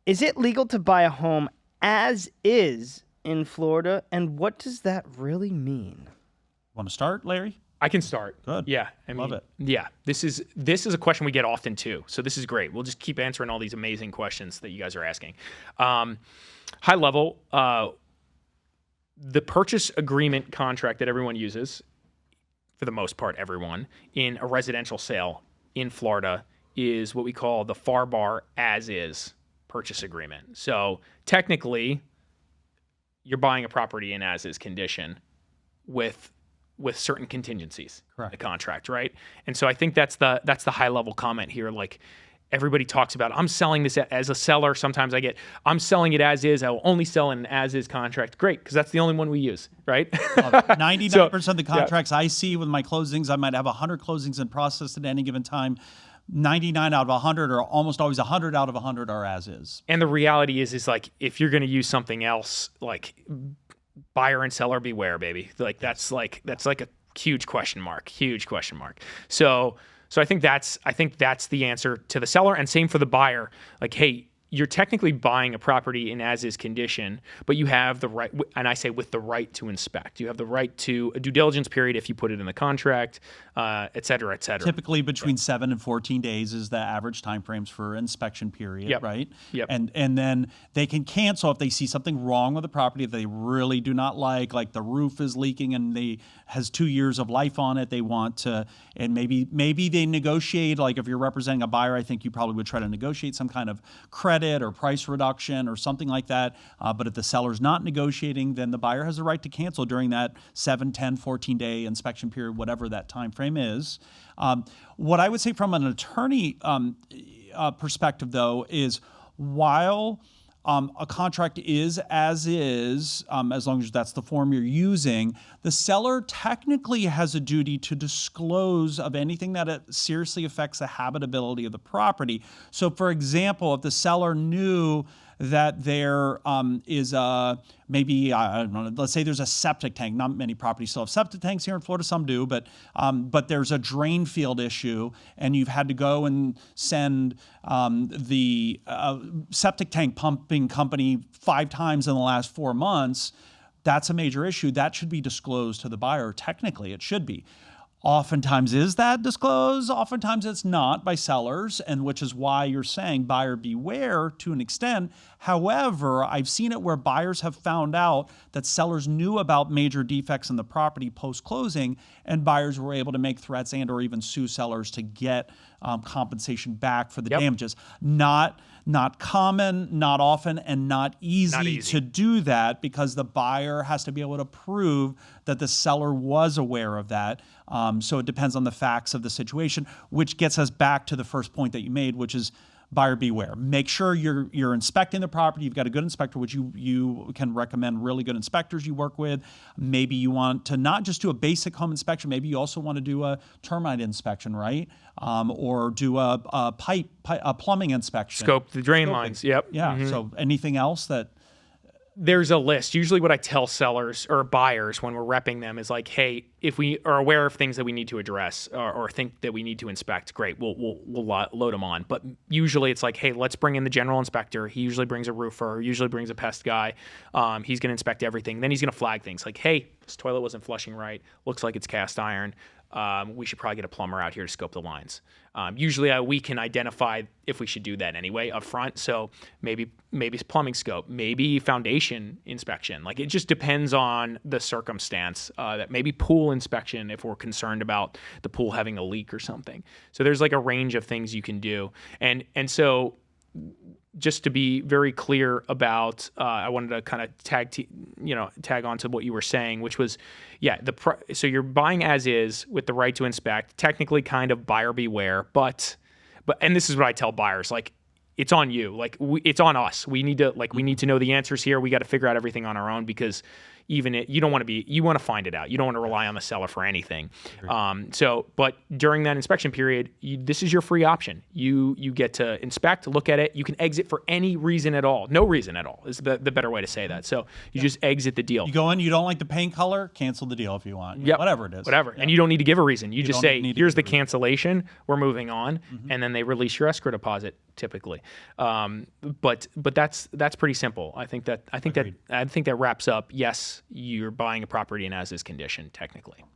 Is it legal to buy a home as is in Florida, and what does that really mean? Want to start, Larry? I can start. Good. Yeah. I mean, Love it. Yeah. This is a question we get often too. So this is great. We'll just keep answering all these amazing questions that you guys are asking. High level, the purchase agreement contract that everyone uses, for the most part, everyone, in a residential sale in Florida is what we call the FAR bar as is purchase agreement. So technically, you're buying a property in as is condition with certain contingencies in the contract, right? And so I think that's the high level comment here. Like everybody talks about, I'm selling this as a seller. Sometimes I get, I'm selling it as is. I will only sell in an as is contract. Great, because that's the only one we use, right? 99% of the contracts I see with my closings, I might have 100 closings in process at any given time. 99 out of 100 or almost always 100 out of 100 are as is. And the reality is like if you're going to use something else, like buyer and seller beware, baby. Like that's like a huge question mark. So I think that's the answer to the seller, and same for the buyer. Like, hey, you're technically buying a property in as is condition, but you have the right, and I say with the right to inspect. You have the right to a due diligence period if you put it in the contract, et cetera, et cetera. Typically between 7 and 14 days is the average timeframes for inspection period, right? Yep. And then they can cancel if they see something wrong with the property that they really do not like the roof is leaking and has 2 years of life on it. They want to, and maybe they negotiate. Like if you're representing a buyer, I think you probably would try to negotiate some kind of credit or price reduction or something like that. But if the seller's not negotiating, then the buyer has the right to cancel during that 7, 10, 14-day inspection period, whatever that time frame is. What I would say from an attorney perspective, though, is while a contract is as long as that's the form you're using, the seller technically has a duty to disclose of anything that it seriously affects the habitability of the property. So, for example, if the seller knew that there is maybe, I don't know, let's say there's a septic tank. Not many properties still have septic tanks here in Florida, some do, but there's a drain field issue and you've had to go and send the septic tank pumping company 5 times in the last 4 months. That's a major issue. That should be disclosed to the buyer. Technically, it should be. Oftentimes is that disclosed? Oftentimes it's not by sellers, and which is why you're saying buyer beware to an extent. However, I've seen it where buyers have found out that sellers knew about major defects in the property post-closing, and buyers were able to make threats and or even sue sellers to get compensation back for the damages. Not common, not often, and not easy to do that because the buyer has to be able to prove that the seller was aware of that. So it depends on the facts of the situation, which gets us back to the first point that you made, which is buyer beware. Make sure you're inspecting the property. You've got a good inspector, which you can recommend really good inspectors you work with. Maybe you want to not just do a basic home inspection. Maybe you also want to do a termite inspection, right? Or do a plumbing inspection. Scope the drain lines. Yep. Yeah. Mm-hmm. So anything else that? There's a list. Usually what I tell sellers or buyers when we're repping them is like, hey, if we are aware of things that we need to address or think that we need to inspect, great, we'll load them on. But usually it's like, hey, let's bring in the general inspector. He usually brings a roofer, usually brings a pest guy. He's going to inspect everything. Then he's going to flag things like, hey, this toilet wasn't flushing right. Looks like it's cast iron. We should probably get a plumber out here to scope the lines. Usually we can identify if we should do that anyway up front. So maybe it's plumbing scope, maybe foundation inspection. Like it just depends on the circumstance. That maybe pool inspection if we're concerned about the pool having a leak or something. So there's like a range of things you can do. And so just to be very clear about, I wanted to kind of tag on to what you were saying, which was, so you're buying as is with the right to inspect, technically kind of buyer beware, but and this is what I tell buyers, like it's on you, like it's on us. We need to know the answers here. We got to figure out everything on our own because you don't want to you want to find it out. You don't want to rely on the seller for anything. But during that inspection period, this is your free option. You get to inspect, look at it. You can exit for any reason at all. No reason at all is the better way to say that. So you just exit the deal. You go in, you don't like the paint color, cancel the deal if you want. Yep. Whatever it is. Whatever. Yeah. And you don't need to give a reason. You just say, need to here's give the a reason. cancellation. We're moving on. And then they release your escrow deposit typically. But that's pretty simple. I think that wraps up. Yes, you're buying a property in as is condition technically.